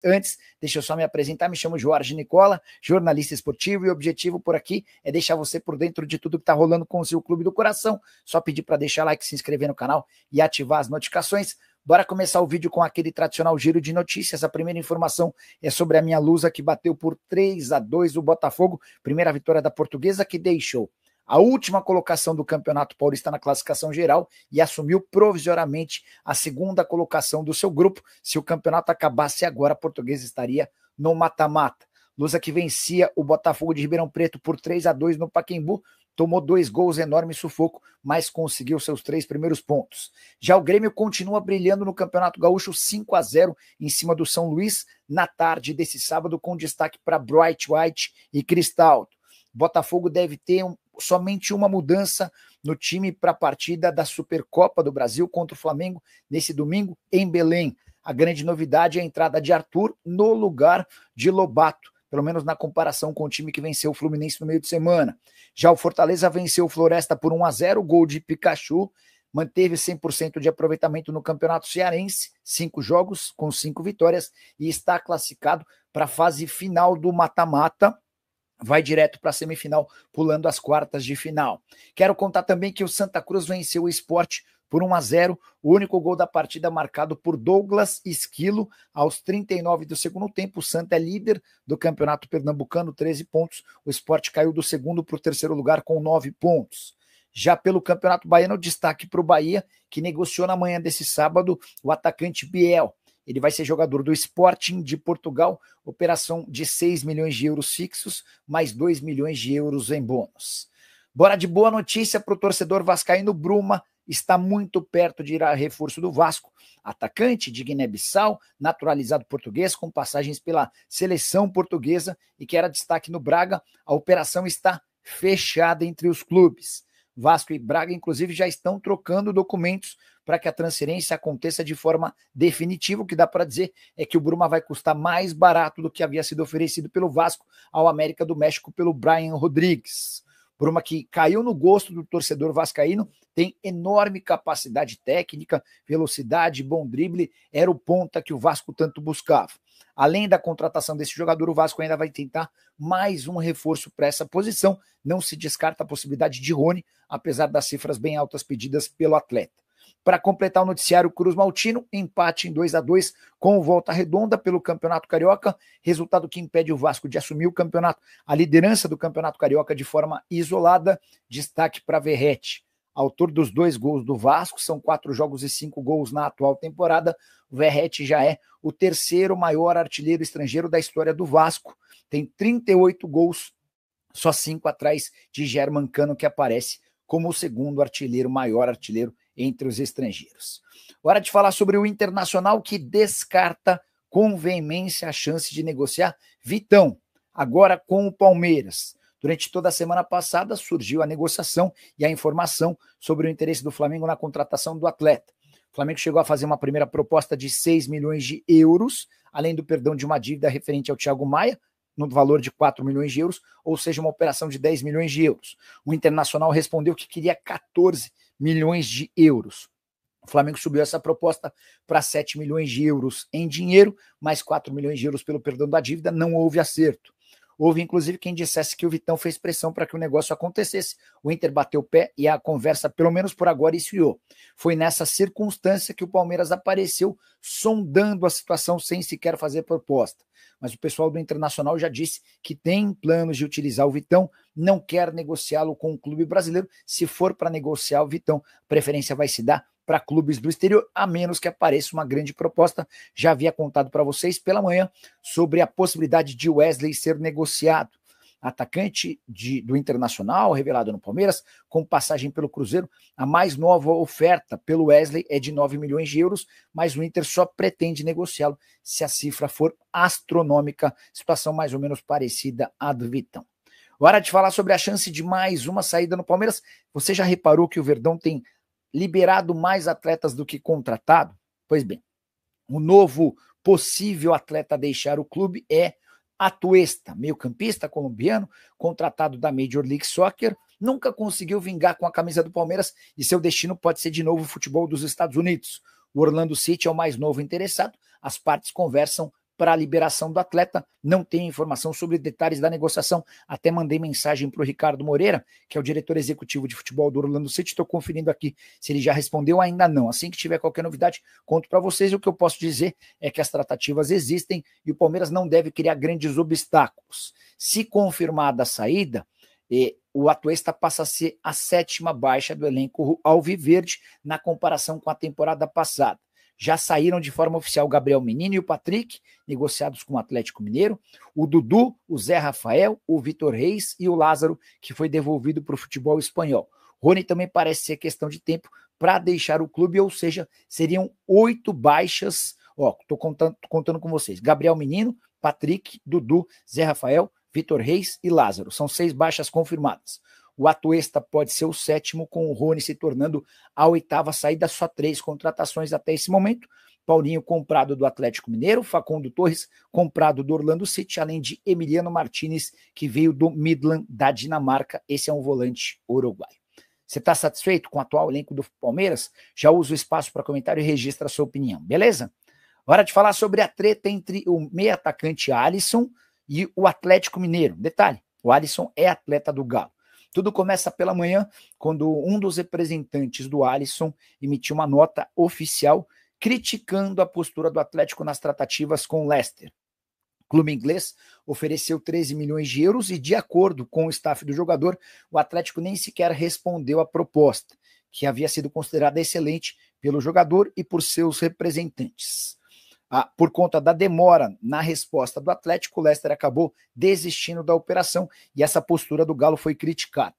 Antes, deixa eu só me apresentar, me chamo Jorge Nicola, jornalista esportivo, e o objetivo por aqui é deixar você por dentro de tudo que está rolando com o seu clube do coração. Só pedir para deixar like, se inscrever no canal e ativar as notificações. Bora começar o vídeo com aquele tradicional giro de notícias. A primeira informação é sobre a minha Lusa, que bateu por 3-2 o Botafogo, primeira vitória da Portuguesa, que deixou a última colocação do Campeonato Paulista na classificação geral e assumiu provisoriamente a segunda colocação do seu grupo. Se o campeonato acabasse agora, a Portuguesa estaria no mata-mata. Lusa, que vencia o Botafogo de Ribeirão Preto por 3-2 no Pacaembu, tomou 2 gols, enorme sufoco, mas conseguiu seus 3 primeiros pontos. Já o Grêmio continua brilhando no Campeonato Gaúcho, 5-0 em cima do São Luís na tarde desse sábado, com destaque para Bright White e Cristaldo. Botafogo deve ter somente uma mudança no time para a partida da Supercopa do Brasil contra o Flamengo nesse domingo em Belém. A grande novidade é a entrada de Arthur no lugar de Lobato, pelo menos na comparação com o time que venceu o Fluminense no meio de semana. Já o Fortaleza venceu o Floresta por 1-0, gol de Pikachu, manteve 100% de aproveitamento no Campeonato Cearense, 5 jogos com 5 vitórias e está classificado para a fase final do mata-mata. Vai direto para a semifinal, pulando as quartas de final. Quero contar também que o Santa Cruz venceu o Sport por 1-0, o único gol da partida marcado por Douglas Esquilo, aos 39 do segundo tempo. O Santa é líder do Campeonato Pernambucano, 13 pontos. O Sport caiu do segundo para o terceiro lugar com 9 pontos. Já pelo Campeonato Baiano, destaque para o Bahia, que negociou na manhã desse sábado o atacante Biel. Ele vai ser jogador do Sporting de Portugal, operação de 6 milhões de euros fixos, mais 2 milhões de euros em bônus. Bora de boa notícia para o torcedor vascaíno. Bruma está muito perto de ir a reforço do Vasco. Atacante de Guiné-Bissau, naturalizado português, com passagens pela seleção portuguesa e que era destaque no Braga. A operação está fechada entre os clubes. Vasco e Braga, inclusive, já estão trocando documentos para que a transferência aconteça de forma definitiva. O que dá para dizer é que o Bruma vai custar mais barato do que havia sido oferecido pelo Vasco ao América do México pelo Brian Rodrigues. Bruma, que caiu no gosto do torcedor vascaíno, tem enorme capacidade técnica, velocidade, bom drible, era o ponta que o Vasco tanto buscava. Além da contratação desse jogador, o Vasco ainda vai tentar mais um reforço para essa posição. Não se descarta a possibilidade de Rony, apesar das cifras bem altas pedidas pelo atleta. Para completar o noticiário, Cruz Maltino, empate em 2-2 com o Volta Redonda pelo Campeonato Carioca, resultado que impede o Vasco de assumir o campeonato, a liderança do Campeonato Carioca de forma isolada. Destaque para Verratti, autor dos 2 gols do Vasco, são 4 jogos e 5 gols na atual temporada. O Verratti já é o terceiro maior artilheiro estrangeiro da história do Vasco, tem 38 gols, só 5 atrás de Germancano, que aparece como o segundo artilheiro, maior artilheiro entre os estrangeiros. Hora de falar sobre o Internacional, que descarta com veemência a chance de negociar Vitão, agora com o Palmeiras. Durante toda a semana passada surgiu a negociação e a informação sobre o interesse do Flamengo na contratação do atleta. O Flamengo chegou a fazer uma primeira proposta de 6 milhões de euros, além do perdão de uma dívida referente ao Thiago Maia, no valor de 4 milhões de euros, ou seja, uma operação de 10 milhões de euros. O Internacional respondeu que queria 14 milhões de euros. O Flamengo subiu essa proposta para 7 milhões de euros em dinheiro, mais 4 milhões de euros pelo perdão da dívida. Não houve acerto. Houve, inclusive, quem dissesse que o Vitão fez pressão para que o negócio acontecesse. O Inter bateu o pé e a conversa, pelo menos por agora, esfriou. Foi nessa circunstância que o Palmeiras apareceu sondando a situação sem sequer fazer proposta. Mas o pessoal do Internacional já disse que tem planos de utilizar o Vitão, não quer negociá-lo com o clube brasileiro. Se for para negociar o Vitão, a preferência vai se dar para clubes do exterior, a menos que apareça uma grande proposta. Já havia contado para vocês pela manhã sobre a possibilidade de Wesley ser negociado. Atacante do Internacional, revelado no Palmeiras, com passagem pelo Cruzeiro. A mais nova oferta pelo Wesley é de 9 milhões de euros, mas o Inter só pretende negociá-lo se a cifra for astronômica, situação mais ou menos parecida à do Vitão. Hora de falar sobre a chance de mais uma saída no Palmeiras. Você já reparou que o Verdão tem liberado mais atletas do que contratado? Pois bem, o novo possível atleta a deixar o clube é Atuesta, meio-campista colombiano, contratado da Major League Soccer, nunca conseguiu vingar com a camisa do Palmeiras e seu destino pode ser de novo o futebol dos Estados Unidos. O Orlando City é o mais novo interessado, as partes conversam para a liberação do atleta. Não tem informação sobre detalhes da negociação. Até mandei mensagem para o Ricardo Moreira, que é o diretor executivo de futebol do Orlando City. Estou conferindo aqui se ele já respondeu, ainda não. Assim que tiver qualquer novidade, conto para vocês. O que eu posso dizer é que as tratativas existem e o Palmeiras não deve criar grandes obstáculos. Se confirmada a saída, o Atuesta passa a ser a 7ª baixa do elenco alviverde na comparação com a temporada passada. Já saíram de forma oficial o Gabriel Menino e o Patrick, negociados com o Atlético Mineiro, o Dudu, o Zé Rafael, o Vitor Reis e o Lázaro, que foi devolvido para o futebol espanhol. Rony também parece ser questão de tempo para deixar o clube, ou seja, seriam 8 baixas. Estou contando com vocês. Gabriel Menino, Patrick, Dudu, Zé Rafael, Vitor Reis e Lázaro. São 6 baixas confirmadas. O Atuesta pode ser o 7º, com o Rony se tornando a 8ª saída, só 3 contratações até esse momento. Paulinho comprado do Atlético Mineiro, Facundo Torres comprado do Orlando City, além de Emiliano Martinez, que veio do Midland da Dinamarca. Esse é um volante uruguaio. Você está satisfeito com o atual elenco do Palmeiras? Já usa o espaço para comentário e registra a sua opinião, beleza? Hora de falar sobre a treta entre o meio atacante Alisson e o Atlético Mineiro. Detalhe, o Alisson é atleta do Galo. Tudo começa pela manhã, quando um dos representantes do Alisson emitiu uma nota oficial criticando a postura do Atlético nas tratativas com o Leicester. O clube inglês ofereceu 13 milhões de euros e, de acordo com o staff do jogador, o Atlético nem sequer respondeu à proposta, que havia sido considerada excelente pelo jogador e por seus representantes. Por conta da demora na resposta do Atlético, o Leicester acabou desistindo da operação e essa postura do Galo foi criticada.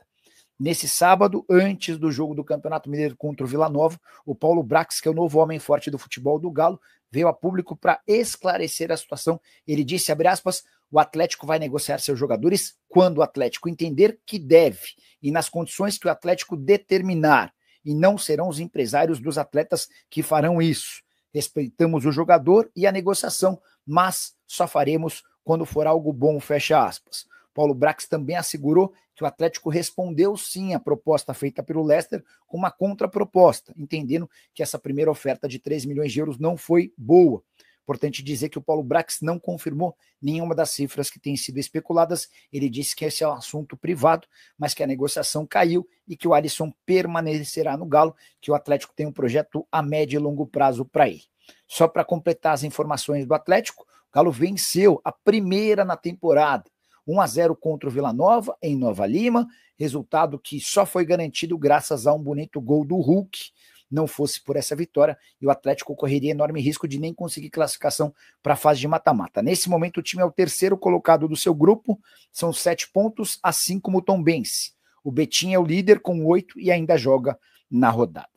Nesse sábado, antes do jogo do Campeonato Mineiro contra o Vila Nova, o Paulo Brax, que é o novo homem forte do futebol do Galo, veio a público para esclarecer a situação. Ele disse, abre aspas, o Atlético vai negociar seus jogadores quando o Atlético entender que deve e nas condições que o Atlético determinar, e não serão os empresários dos atletas que farão isso. Respeitamos o jogador e a negociação, mas só faremos quando for algo bom, fecha aspas. Paulo Brax também assegurou que o Atlético respondeu sim à proposta feita pelo Leicester com uma contraproposta, entendendo que essa primeira oferta de 3 milhões de euros não foi boa. Importante dizer que o Paulo Brax não confirmou nenhuma das cifras que têm sido especuladas. Ele disse que esse é um assunto privado, mas que a negociação caiu e que o Alisson permanecerá no Galo, que o Atlético tem um projeto a médio e longo prazo para ele. Só para completar as informações do Atlético, o Galo venceu a primeira na temporada, 1-0 contra o Vila Nova, em Nova Lima, resultado que só foi garantido graças a um bonito gol do Hulk. Não fosse por essa vitória, e o Atlético correria enorme risco de nem conseguir classificação para a fase de mata-mata. Nesse momento, o time é o 3º colocado do seu grupo, são 7 pontos, assim como o Tombense. O Betim é o líder com 8 e ainda joga na rodada.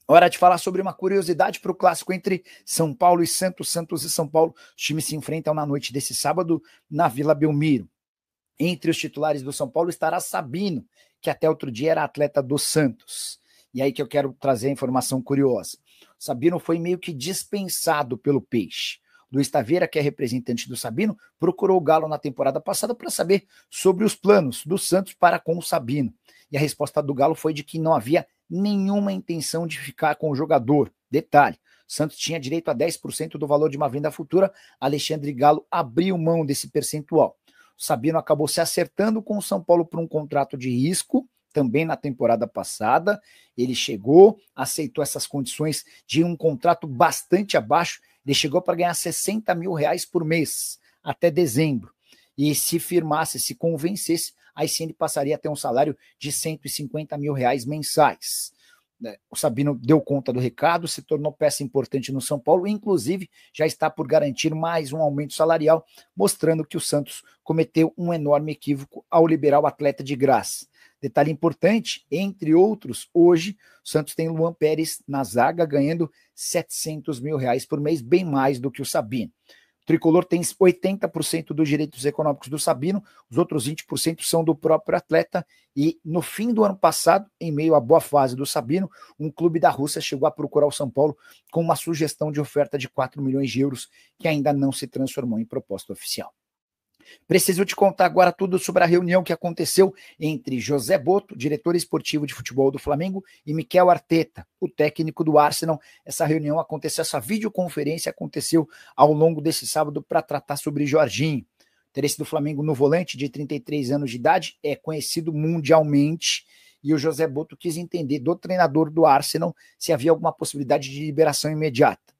Hora de falar sobre uma curiosidade para o clássico entre São Paulo e Santos. Santos e São Paulo, os times se enfrentam na noite desse sábado na Vila Belmiro. Entre os titulares do São Paulo estará Sabino, que até outro dia era atleta do Santos. E aí que eu quero trazer a informação curiosa. O Sabino foi meio que dispensado pelo Peixe. Luiz Taveira, que é representante do Sabino, procurou o Galo na temporada passada para saber sobre os planos do Santos para com o Sabino. E a resposta do Galo foi de que não havia nenhuma intenção de ficar com o jogador. Detalhe, o Santos tinha direito a 10% do valor de uma venda futura. Alexandre Galo abriu mão desse percentual. O Sabino acabou se acertando com o São Paulo por um contrato de risco, também na temporada passada. Ele chegou, aceitou essas condições de um contrato bastante abaixo. Ele chegou para ganhar R$60 mil por mês, até dezembro. E se firmasse, se convencesse, aí sim ele passaria a ter um salário de R$150 mil mensais. O Sabino deu conta do recado, se tornou peça importante no São Paulo, inclusive já está por garantir mais um aumento salarial, mostrando que o Santos cometeu um enorme equívoco ao liberar o atleta de graça. Detalhe importante, entre outros, hoje o Santos tem Luan Pérez na zaga ganhando R$700 mil por mês, bem mais do que o Sabino. O Tricolor tem 80% dos direitos econômicos do Sabino, os outros 20% são do próprio atleta, e no fim do ano passado, em meio à boa fase do Sabino, um clube da Rússia chegou a procurar o São Paulo com uma sugestão de oferta de 4 milhões de euros, que ainda não se transformou em proposta oficial. Preciso te contar agora tudo sobre a reunião que aconteceu entre José Botto, diretor esportivo de futebol do Flamengo, e Mikel Arteta, o técnico do Arsenal. Essa reunião aconteceu, essa videoconferência aconteceu ao longo desse sábado para tratar sobre Jorginho. O interesse do Flamengo no volante de 33 anos de idade é conhecido mundialmente e o José Botto quis entender do treinador do Arsenal se havia alguma possibilidade de liberação imediata.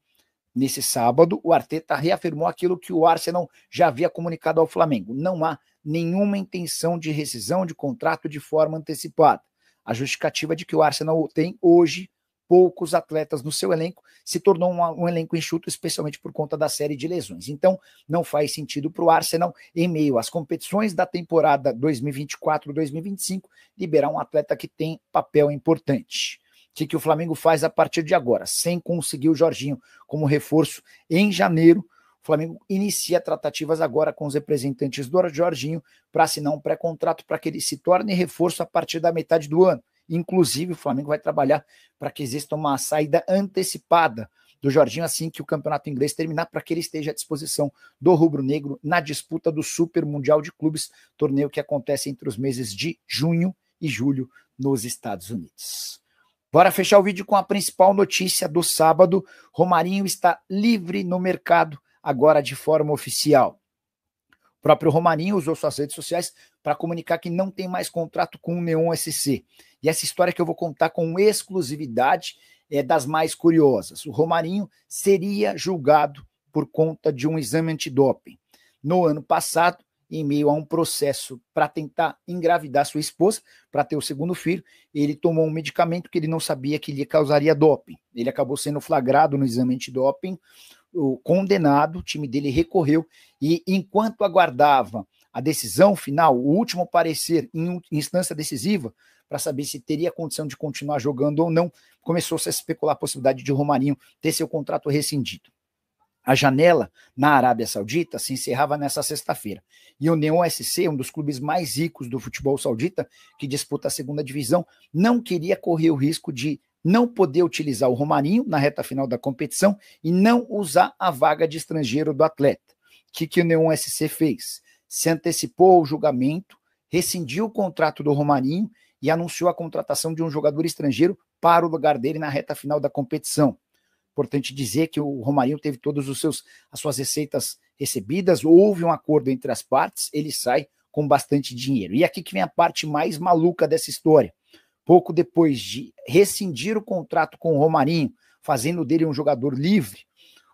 Nesse sábado, o Arteta reafirmou aquilo que o Arsenal já havia comunicado ao Flamengo. Não há nenhuma intenção de rescisão de contrato de forma antecipada. A justificativa de que o Arsenal tem hoje poucos atletas no seu elenco se tornou um elenco enxuto, especialmente por conta da série de lesões. Então, não faz sentido para o Arsenal, em meio às competições da temporada 2024-2025, liberar um atleta que tem papel importante. O que o Flamengo faz a partir de agora? Sem conseguir o Jorginho como reforço em janeiro, o Flamengo inicia tratativas agora com os representantes do Jorginho para assinar um pré-contrato para que ele se torne reforço a partir da metade do ano. Inclusive, o Flamengo vai trabalhar para que exista uma saída antecipada do Jorginho assim que o campeonato inglês terminar, para que ele esteja à disposição do rubro-negro na disputa do Super Mundial de Clubes, torneio que acontece entre os meses de junho e julho nos Estados Unidos. Bora fechar o vídeo com a principal notícia do sábado. Romarinho está livre no mercado, agora de forma oficial. O próprio Romarinho usou suas redes sociais para comunicar que não tem mais contrato com o Neon SC. E essa história que eu vou contar com exclusividade é das mais curiosas. O Romarinho seria julgado por conta de um exame antidoping. No ano passado, em meio a um processo para tentar engravidar sua esposa, para ter o segundo filho, ele tomou um medicamento que ele não sabia que lhe causaria doping. Ele acabou sendo flagrado no exame antidoping, condenado, o time dele recorreu, e enquanto aguardava a decisão final, o último parecer em instância decisiva, para saber se teria condição de continuar jogando ou não, começou-se a especular a possibilidade de Romarinho ter seu contrato rescindido. A janela na Arábia Saudita se encerrava nessa sexta-feira. E o Neon SC, um dos clubes mais ricos do futebol saudita, que disputa a segunda divisão, não queria correr o risco de não poder utilizar o Romarinho na reta final da competição e não usar a vaga de estrangeiro do atleta. O que o Neon SC fez? Se antecipou ao julgamento, rescindiu o contrato do Romarinho e anunciou a contratação de um jogador estrangeiro para o lugar dele na reta final da competição. Importante dizer que o Romarinho teve todas as suas receitas recebidas, houve um acordo entre as partes, ele sai com bastante dinheiro. E aqui que vem a parte mais maluca dessa história. Pouco depois de rescindir o contrato com o Romarinho, fazendo dele um jogador livre,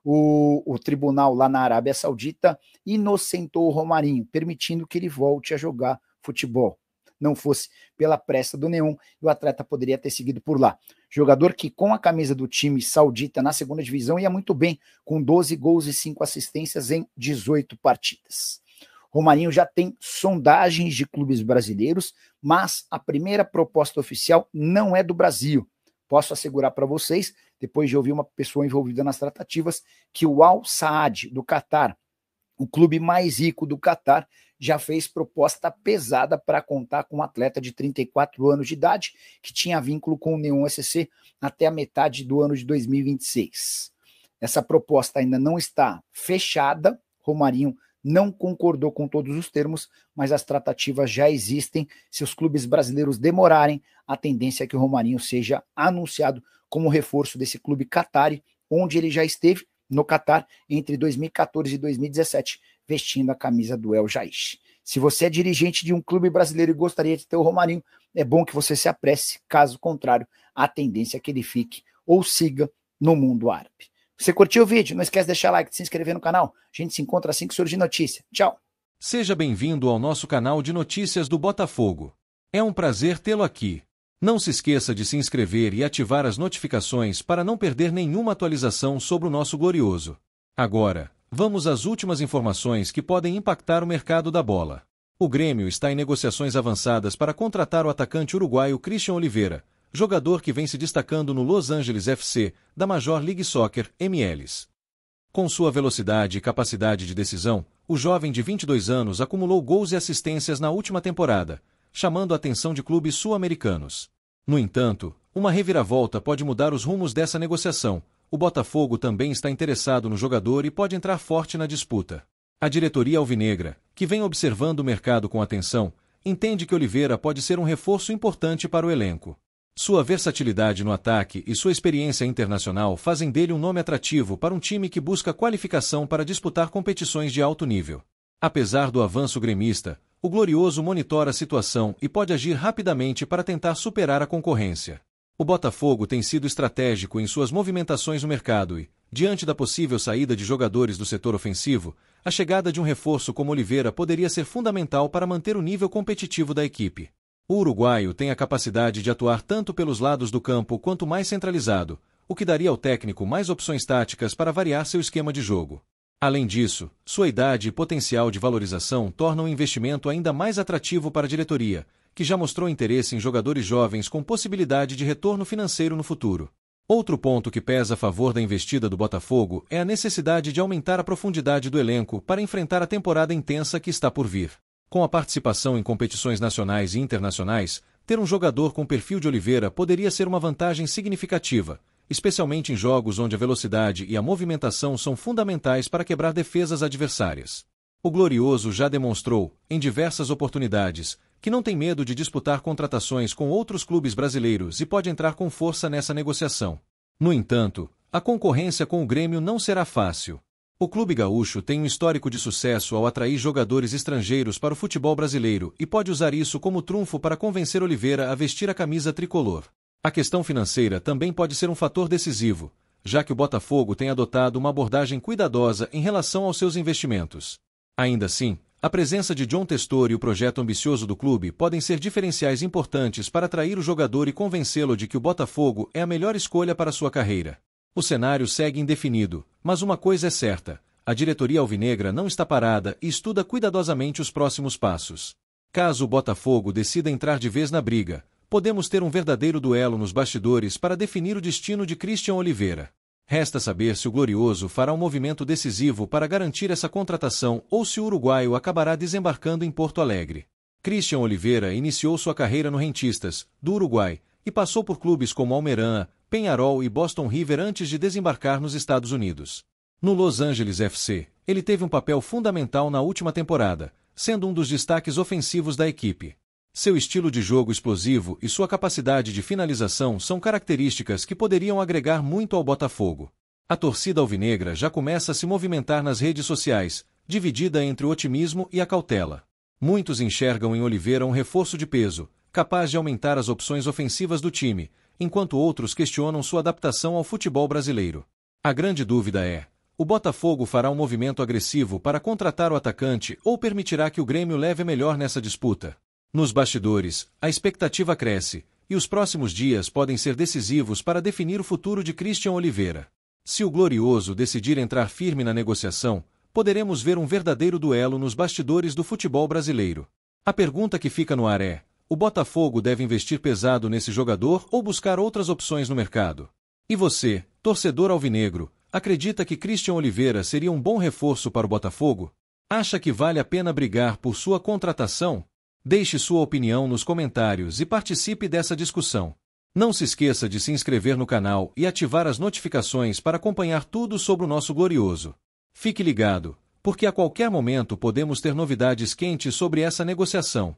o tribunal lá na Arábia Saudita inocentou o Romarinho, permitindo que ele volte a jogar futebol. Não fosse pela pressa do Neon, o atleta poderia ter seguido por lá. Jogador que com a camisa do time saudita na segunda divisão ia muito bem, com 12 gols e 5 assistências em 18 partidas. Romarinho já tem sondagens de clubes brasileiros, mas a primeira proposta oficial não é do Brasil. Posso assegurar para vocês, depois de ouvir uma pessoa envolvida nas tratativas, que o Al Saad do Catar, o clube mais rico do Catar, já fez proposta pesada para contar com um atleta de 34 anos de idade, que tinha vínculo com o Neon SC até a metade do ano de 2026. Essa proposta ainda não está fechada, Romarinho não concordou com todos os termos, mas as tratativas já existem. Se os clubes brasileiros demorarem, a tendência é que o Romarinho seja anunciado como reforço desse clube Qatari, onde ele já esteve, no Catar, entre 2014 e 2017, vestindo a camisa do El Jaish. Se você é dirigente de um clube brasileiro e gostaria de ter o Romarinho, é bom que você se apresse, caso contrário, a tendência é que ele fique ou siga no mundo árabe. Você curtiu o vídeo? Não esquece de deixar like, de se inscrever no canal. A gente se encontra assim que surgir notícia. Tchau! Seja bem-vindo ao nosso canal de notícias do Botafogo. É um prazer tê-lo aqui. Não se esqueça de se inscrever e ativar as notificações para não perder nenhuma atualização sobre o nosso glorioso. Agora, vamos às últimas informações que podem impactar o mercado da bola. O Grêmio está em negociações avançadas para contratar o atacante uruguaio Christian Oliveira, jogador que vem se destacando no Los Angeles FC, da Major League Soccer, MLS. Com sua velocidade e capacidade de decisão, o jovem de 22 anos acumulou gols e assistências na última temporada, chamando a atenção de clubes sul-americanos. No entanto, uma reviravolta pode mudar os rumos dessa negociação. O Botafogo também está interessado no jogador e pode entrar forte na disputa. A diretoria alvinegra, que vem observando o mercado com atenção, entende que Oliveira pode ser um reforço importante para o elenco. Sua versatilidade no ataque e sua experiência internacional fazem dele um nome atrativo para um time que busca qualificação para disputar competições de alto nível. Apesar do avanço gremista, o Glorioso monitora a situação e pode agir rapidamente para tentar superar a concorrência. O Botafogo tem sido estratégico em suas movimentações no mercado e, diante da possível saída de jogadores do setor ofensivo, a chegada de um reforço como Oliveira poderia ser fundamental para manter o nível competitivo da equipe. O uruguaio tem a capacidade de atuar tanto pelos lados do campo quanto mais centralizado, o que daria ao técnico mais opções táticas para variar seu esquema de jogo. Além disso, sua idade e potencial de valorização tornam o investimento ainda mais atrativo para a diretoria, que já mostrou interesse em jogadores jovens com possibilidade de retorno financeiro no futuro. Outro ponto que pesa a favor da investida do Botafogo é a necessidade de aumentar a profundidade do elenco para enfrentar a temporada intensa que está por vir. Com a participação em competições nacionais e internacionais, ter um jogador com o perfil de Oliveira poderia ser uma vantagem significativa, especialmente em jogos onde a velocidade e a movimentação são fundamentais para quebrar defesas adversárias. O Glorioso já demonstrou, em diversas oportunidades, que não tem medo de disputar contratações com outros clubes brasileiros e pode entrar com força nessa negociação. No entanto, a concorrência com o Grêmio não será fácil. O clube gaúcho tem um histórico de sucesso ao atrair jogadores estrangeiros para o futebol brasileiro e pode usar isso como trunfo para convencer Oliveira a vestir a camisa tricolor. A questão financeira também pode ser um fator decisivo, já que o Botafogo tem adotado uma abordagem cuidadosa em relação aos seus investimentos. Ainda assim, a presença de John Testor e o projeto ambicioso do clube podem ser diferenciais importantes para atrair o jogador e convencê-lo de que o Botafogo é a melhor escolha para sua carreira. O cenário segue indefinido, mas uma coisa é certa: a diretoria alvinegra não está parada e estuda cuidadosamente os próximos passos. Caso o Botafogo decida entrar de vez na briga, podemos ter um verdadeiro duelo nos bastidores para definir o destino de Christian Oliveira. Resta saber se o Glorioso fará um movimento decisivo para garantir essa contratação ou se o uruguaio acabará desembarcando em Porto Alegre. Christian Oliveira iniciou sua carreira no Rentistas, do Uruguai, e passou por clubes como Almería, Peñarol e Boston River antes de desembarcar nos Estados Unidos. No Los Angeles FC, ele teve um papel fundamental na última temporada, sendo um dos destaques ofensivos da equipe. Seu estilo de jogo explosivo e sua capacidade de finalização são características que poderiam agregar muito ao Botafogo. A torcida alvinegra já começa a se movimentar nas redes sociais, dividida entre o otimismo e a cautela. Muitos enxergam em Oliveira um reforço de peso, capaz de aumentar as opções ofensivas do time, enquanto outros questionam sua adaptação ao futebol brasileiro. A grande dúvida é: o Botafogo fará um movimento agressivo para contratar o atacante ou permitirá que o Grêmio leve melhor nessa disputa? Nos bastidores, a expectativa cresce, e os próximos dias podem ser decisivos para definir o futuro de Christian Oliveira. Se o Glorioso decidir entrar firme na negociação, poderemos ver um verdadeiro duelo nos bastidores do futebol brasileiro. A pergunta que fica no ar é: o Botafogo deve investir pesado nesse jogador ou buscar outras opções no mercado? E você, torcedor alvinegro, acredita que Christian Oliveira seria um bom reforço para o Botafogo? Acha que vale a pena brigar por sua contratação? Deixe sua opinião nos comentários e participe dessa discussão. Não se esqueça de se inscrever no canal e ativar as notificações para acompanhar tudo sobre o nosso Glorioso. Fique ligado, porque a qualquer momento podemos ter novidades quentes sobre essa negociação.